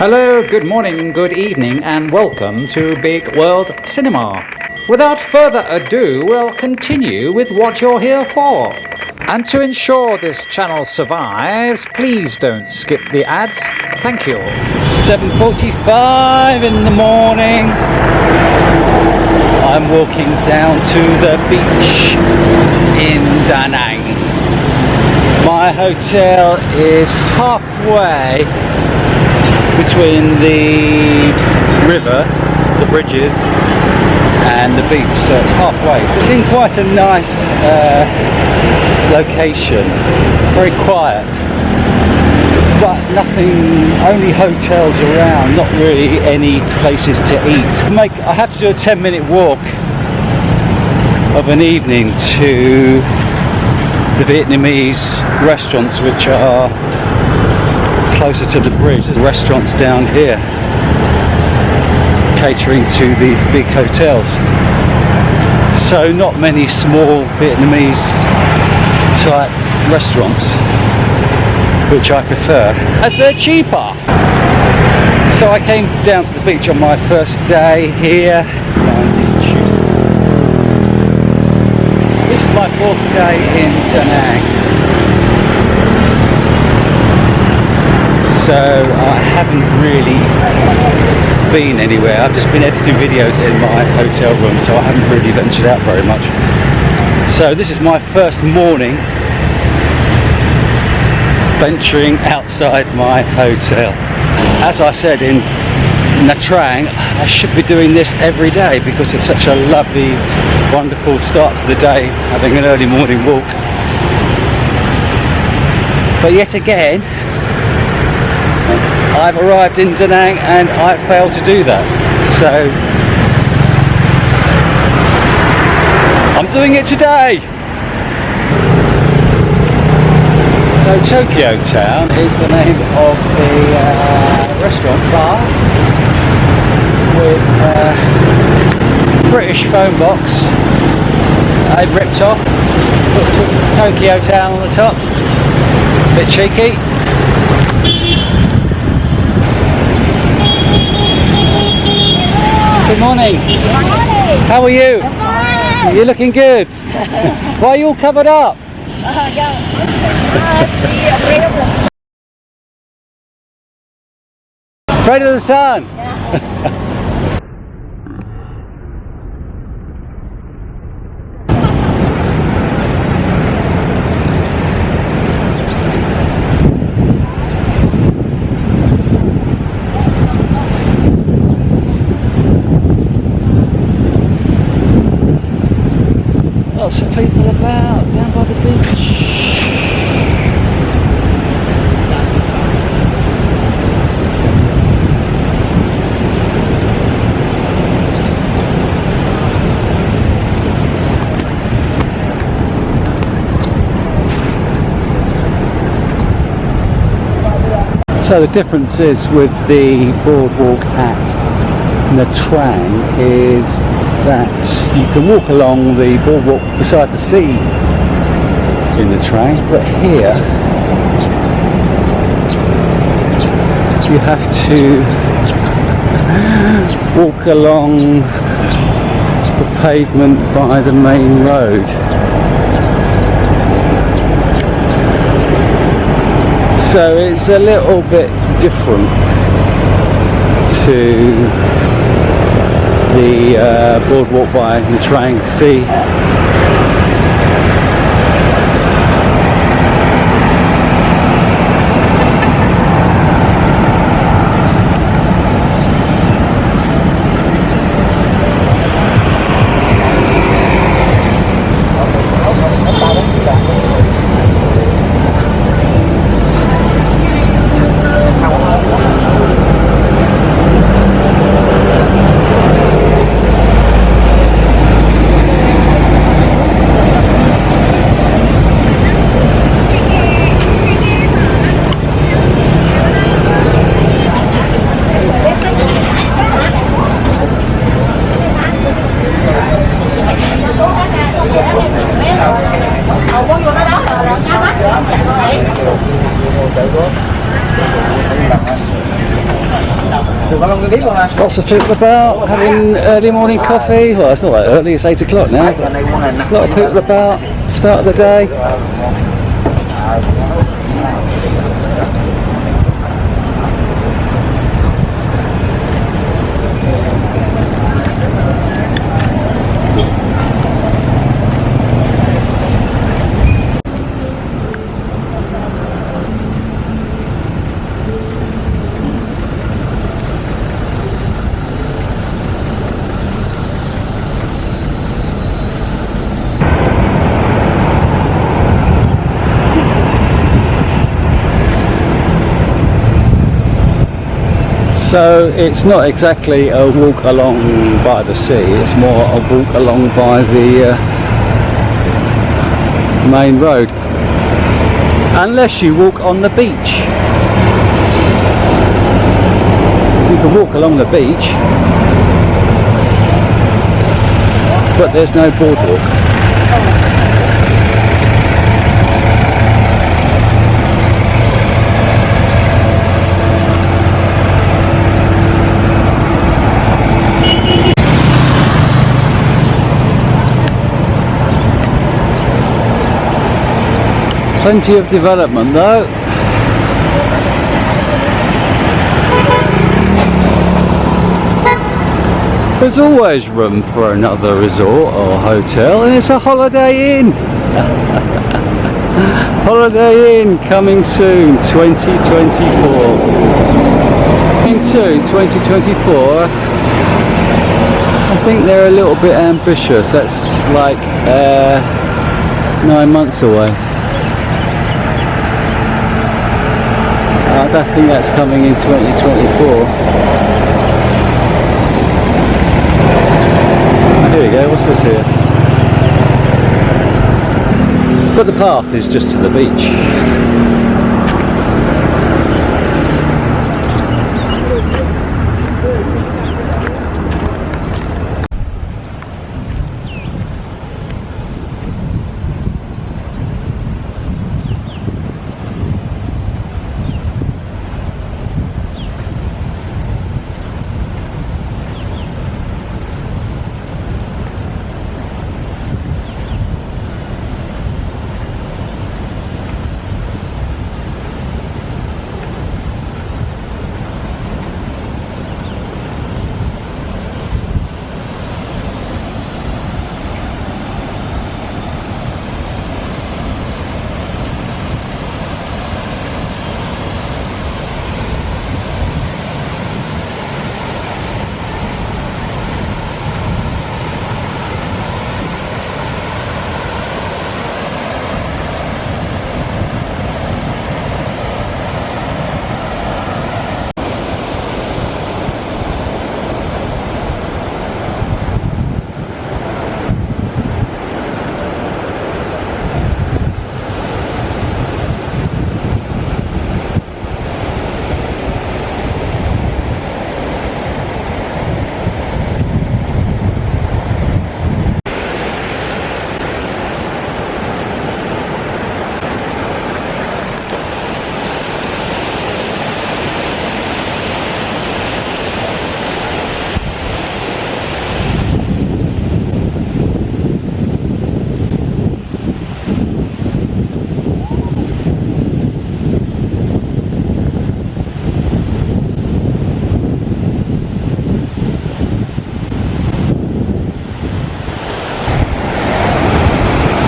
Hello, good morning, good evening, and welcome to Bigg World Cinema. Without further ado, we'll continue with what you're here for. And to ensure this channel survives, please don't skip the ads. Thank you. 7:45 in the morning. I'm walking down to the beach in Danang. My hotel is halfway between the river, the bridges, and the beach, so it's halfway. So it's in quite a nice location, very quiet, but nothing, only hotels around, not really any places to eat. I have to do a 10-minute walk of an evening to the Vietnamese restaurants, which are closer to the bridge. There's restaurants down here catering to the big hotels, so not many small Vietnamese type restaurants, which I prefer as they're cheaper. So I came down to the beach on my first day here. This is my fourth day in Danang. So I haven't really been anywhere. I've just been editing videos in my hotel room, so I haven't really ventured out very much. So this is my first morning venturing outside my hotel. As I said in Nha Trang, I should be doing this every day because it's such a lovely, wonderful start to the day, having an early morning walk. But yet again, I've arrived in Danang and I failed to do that. So I'm doing it today. So Tokyo Town is the name of the restaurant bar with a British phone box I've ripped off, put Tokyo Town on the top, bit cheeky. Good morning. Good morning. How are you? Fine. You're looking good. Why are you all covered up? Afraid of the sun? Yeah. Lots of people about down by the beach. So the difference is with the boardwalk at Nha Trang is that you can walk along the boardwalk beside the sea in Nha Trang, but here you have to walk along the pavement by the main road. So it's a little bit different to the boardwalk by Nha Trang Sea. Lots of people about having early morning coffee. Well, it's not that early, it's 8 o'clock now. But a lot of people about, start of the day. So it's not exactly a walk along by the sea, it's more a walk along by the main road. Unless you walk on the beach. You can walk along the beach, but there's no boardwalk. Plenty of development though. There's always room for another resort or hotel, and it's a Holiday Inn. Holiday Inn coming soon, 2024. Coming soon, 2024. I think they're a little bit ambitious. That's like 9 months away. I don't think that's coming in 2024. Here we go, what's this here? But the path is just to the beach.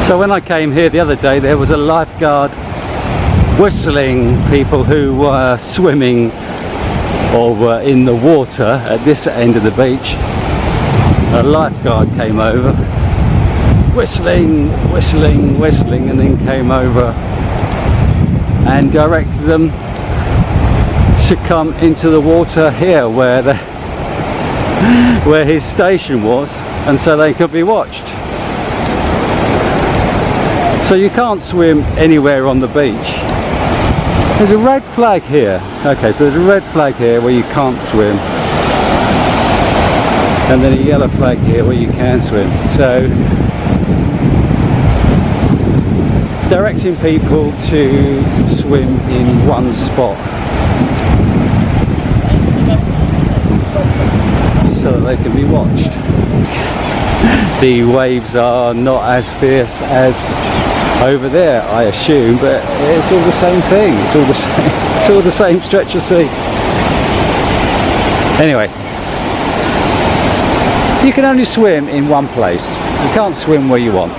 So when I came here the other day, there was a lifeguard whistling people who were swimming or were in the water at this end of the beach. A lifeguard came over, whistling, whistling, whistling, and then came over and directed them to come into the water here where where his station was, and so they could be watched. So you can't swim anywhere on the beach. There's a red flag here. Okay, so there's a red flag here where you can't swim, and then a yellow flag here where you can swim. So directing people to swim in one spot. they can be watched. The waves are not as fierce as over there, I assume, but it's all the same thing. It's all the same. It's all the same stretch of sea. Anyway, you can only swim in one place. You can't swim where you want.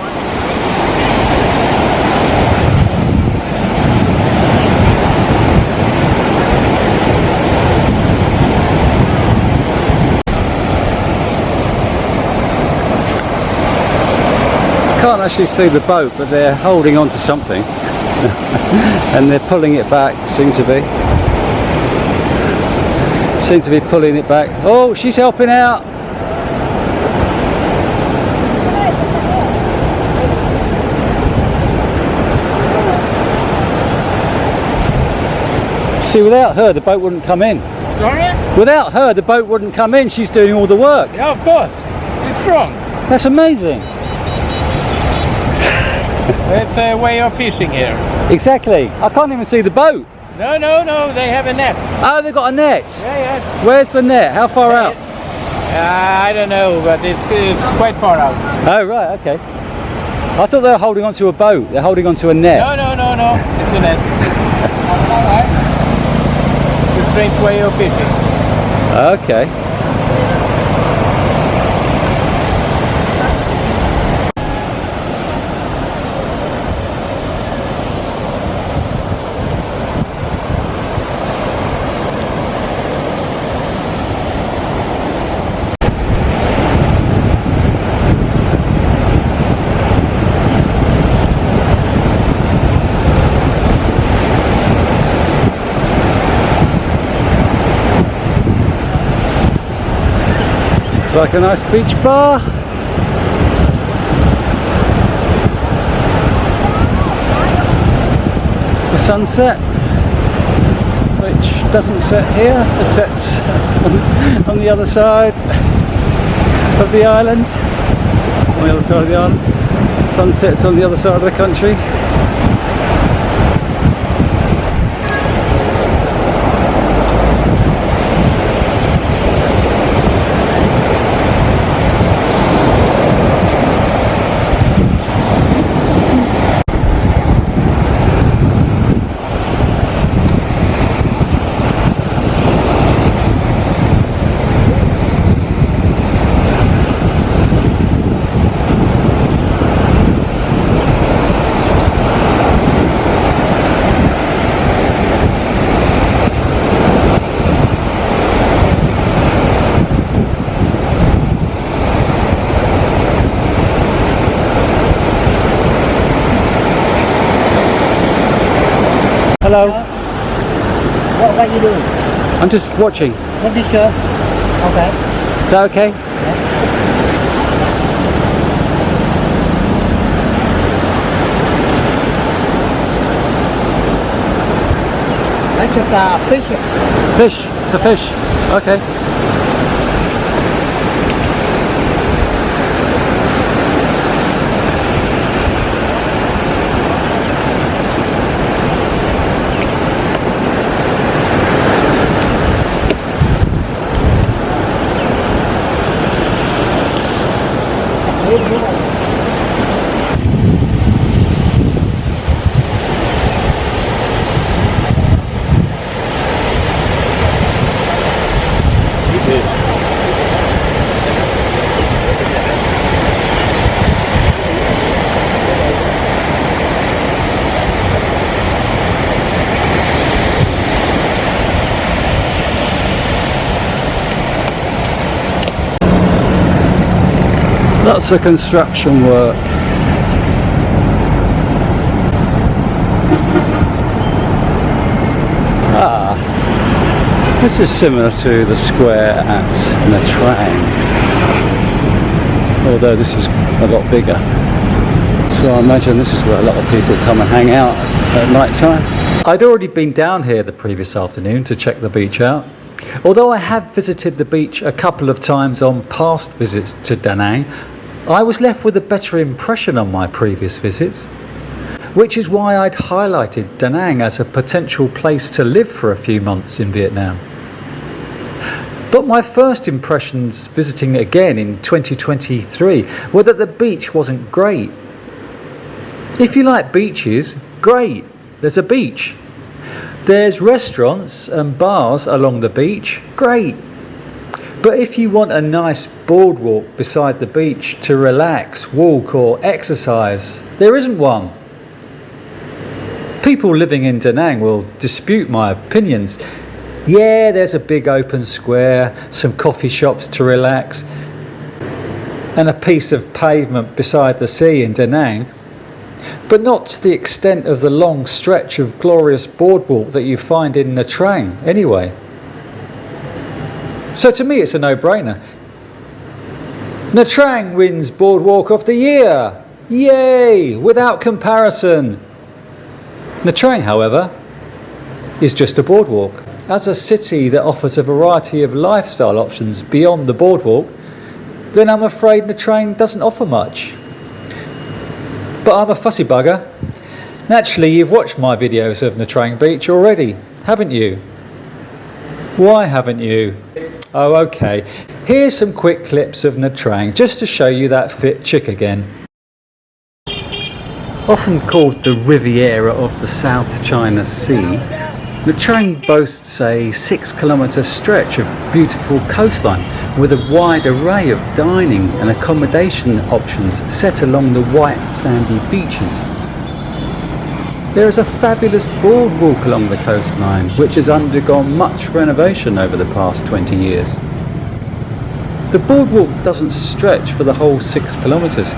Can't actually see the boat, but they're holding on to something and they're pulling it back. Seem to be pulling it back. Oh, she's helping out. See, without her the boat wouldn't come in. Sorry? Without her the boat wouldn't come in. She's doing all the work. Yeah, of course. She's strong. That's amazing. It's a way of fishing here. Exactly. I can't even see the boat. No, they have a net. Oh, they've got a net. Yeah. Where's the net? How far out? I don't know, but it's quite far out. Oh, right, okay. I thought they were holding onto a boat. They're holding onto a net. No. It's a net. It's a strange way of fishing. Okay. Like a nice beach bar. The sunset, which doesn't set here, it sets on the other side of the island. On the other side of the island. Sunsets on the other side of the country. Hello. What you doing? I'm just watching. What picture? Okay. Is that okay? That's a fish. Fish. It's a fish. Okay. Lots of construction work. This is similar to the square at Nha Trang, although this is a lot bigger. So I imagine this is where a lot of people come and hang out at night time. I'd already been down here the previous afternoon to check the beach out. Although I have visited the beach a couple of times on past visits to Danang, I was left with a better impression on my previous visits, which is why I'd highlighted Danang as a potential place to live for a few months in Vietnam. But my first impressions visiting again in 2023 were that the beach wasn't great. If you like beaches, great, there's a beach. There's restaurants and bars along the beach, great. But if you want a nice boardwalk beside the beach to relax, walk or exercise, there isn't one. People living in Danang will dispute my opinions. Yeah, there's a big open square, some coffee shops to relax, and a piece of pavement beside the sea in Danang, but not to the extent of the long stretch of glorious boardwalk that you find in Nha Trang anyway. So to me it's a no-brainer. Nha Trang wins Boardwalk of the Year! Yay! Without comparison! Nha Trang, however, is just a boardwalk. As a city that offers a variety of lifestyle options beyond the boardwalk, then I'm afraid Nha Trang doesn't offer much. But I'm a fussy bugger. Naturally, you've watched my videos of Nha Trang Beach already, haven't you? Why haven't you? Oh, okay. Here's some quick clips of Nha Trang, just to show you that fit chick again. Often called the Riviera of the South China Sea, Nha Trang boasts a 6-kilometre stretch of beautiful coastline with a wide array of dining and accommodation options set along the white sandy beaches. There is a fabulous boardwalk along the coastline which has undergone much renovation over the past 20 years. The boardwalk doesn't stretch for the whole 6 kilometres,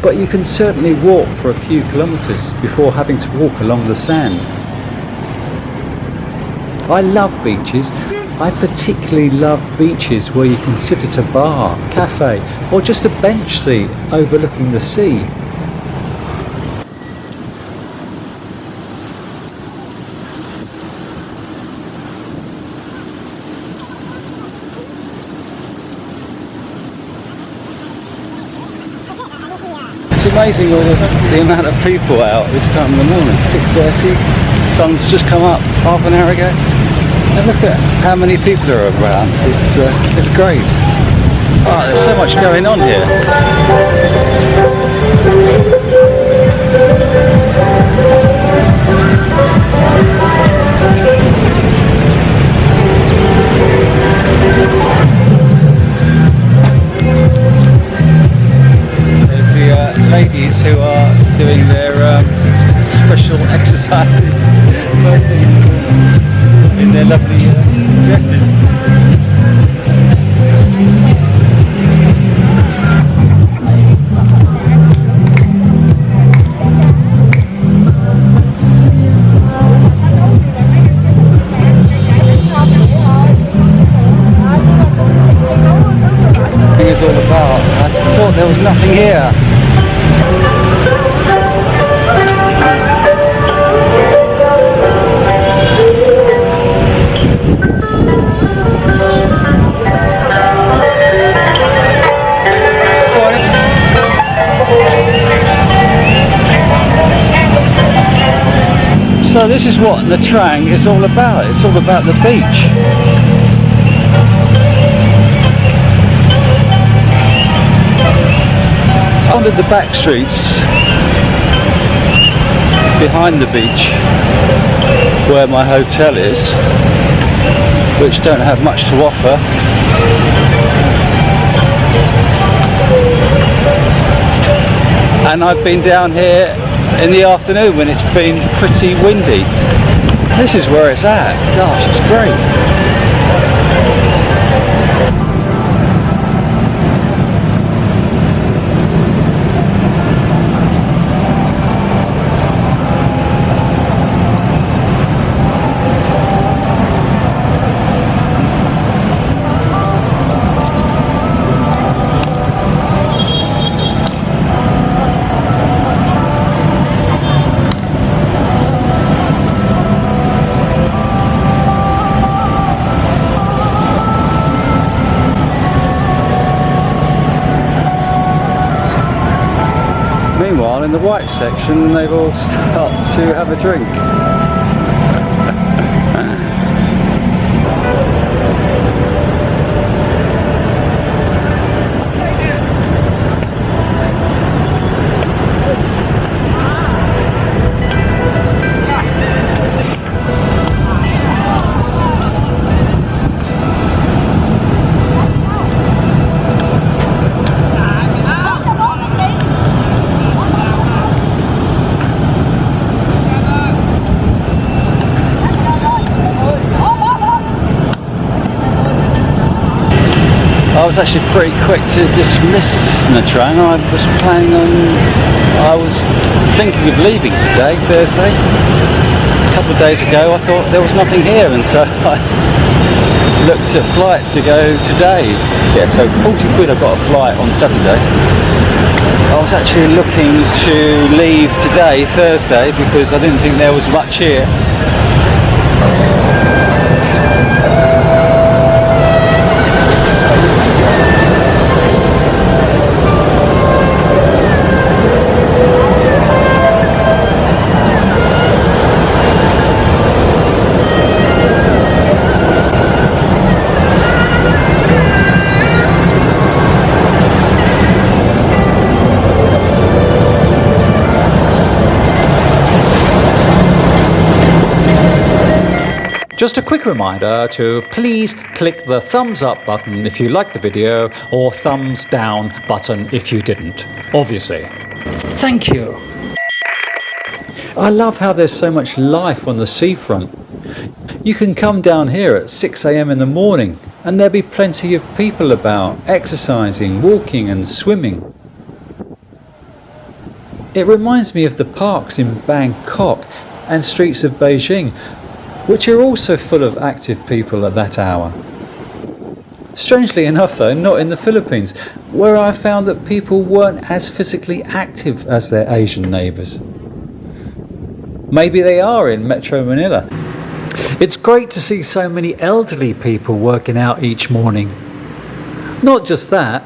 but you can certainly walk for a few kilometres before having to walk along the sand. I love beaches. I particularly love beaches where you can sit at a bar, cafe, or just a bench seat overlooking the sea. It's amazing all the amount of people out this time of the morning, 6:30, sun's just come up half an hour ago, and look at how many people are around. It's great. Oh, there's so much going on here. Ladies who are doing their special exercises in their lovely dresses. What the thing is all about. I thought there was nothing here. So this is what Nha Trang is all about. It's all about the beach. Under the back streets behind the beach where my hotel is, which don't have much to offer, and I've been down here in the afternoon when it's been pretty windy. This is where it's at. Gosh, it's great. Meanwhile, in the white section, they've all stopped to have a drink. I was actually pretty quick to dismiss Nha Trang. I was thinking of leaving today, Thursday. A couple of days ago I thought there was nothing here, and so I looked at flights to go today. Yeah, so 40 quid I got a flight on Saturday. I was actually looking to leave today, Thursday, because I didn't think there was much here. Just a quick reminder to please click the thumbs up button if you liked the video, or thumbs down button if you didn't, obviously. Thank you. I love how there's so much life on the seafront. You can come down here at 6 AM in the morning and there'll be plenty of people about, exercising, walking and swimming. It reminds me of the parks in Bangkok and streets of Beijing, which are also full of active people at that hour. Strangely enough though, not in the Philippines, where I found that people weren't as physically active as their Asian neighbours. Maybe they are in Metro Manila. It's great to see so many elderly people working out each morning. Not just that,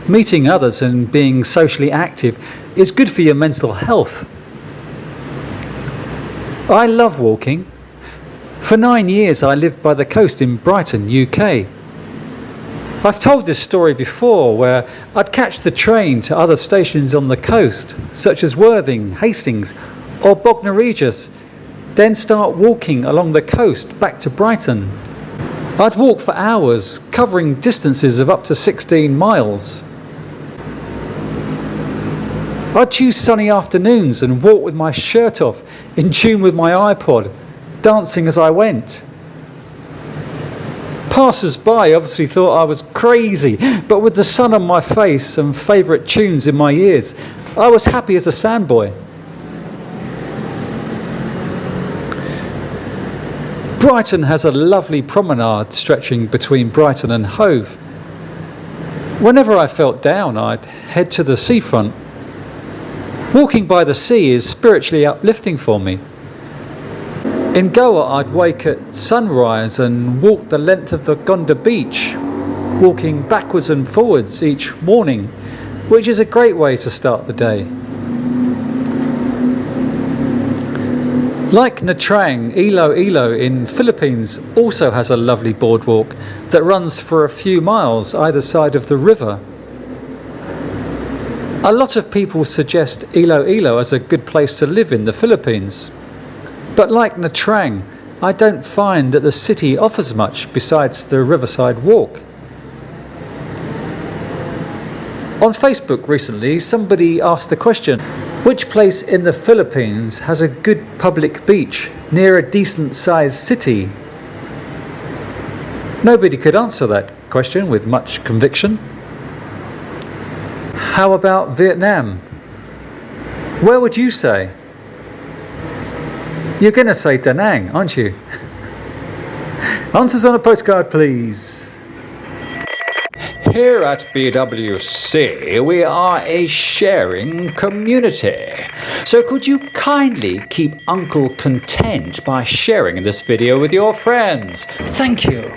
meeting others and being socially active is good for your mental health. I love walking. For 9 years I lived by the coast in Brighton, UK. I've told this story before, where I'd catch the train to other stations on the coast, such as Worthing, Hastings or Bognor Regis, then start walking along the coast back to Brighton. I'd walk for hours, covering distances of up to 16 miles. I'd choose sunny afternoons and walk with my shirt off, in tune with my iPod, dancing as I went. Passers-by obviously thought I was crazy, but with the sun on my face and favourite tunes in my ears, I was happy as a sandboy. Brighton has a lovely promenade stretching between Brighton and Hove. Whenever I felt down, I'd head to the seafront. Walking by the sea is spiritually uplifting for me. In Goa, I'd wake at sunrise and walk the length of the Gonda beach, walking backwards and forwards each morning, which is a great way to start the day. Like Nha Trang, Iloilo in Philippines also has a lovely boardwalk that runs for a few miles either side of the river. A lot of people suggest Iloilo as a good place to live in the Philippines. But like Nha Trang, I don't find that the city offers much besides the riverside walk. On Facebook recently, somebody asked the question, which place in the Philippines has a good public beach near a decent sized city? Nobody could answer that question with much conviction. How about Vietnam? Where would you say? You're going to say Danang, aren't you? Answers on a postcard, please. Here at BWC, we are a sharing community. So could you kindly keep Uncle content by sharing this video with your friends? Thank you.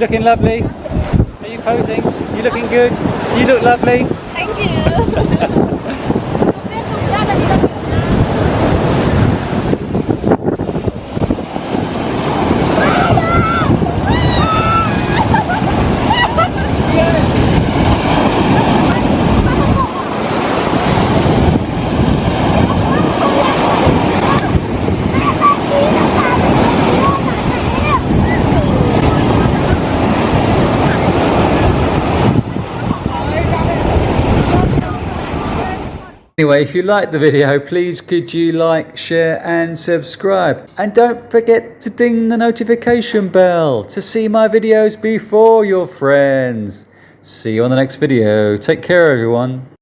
looking lovely? Are you posing? You looking good? You look lovely. Thank you. Anyway, if you liked the video, please could you like, share and subscribe. And don't forget to ding the notification bell to see my videos before your friends. See you on the next video. Take care, everyone.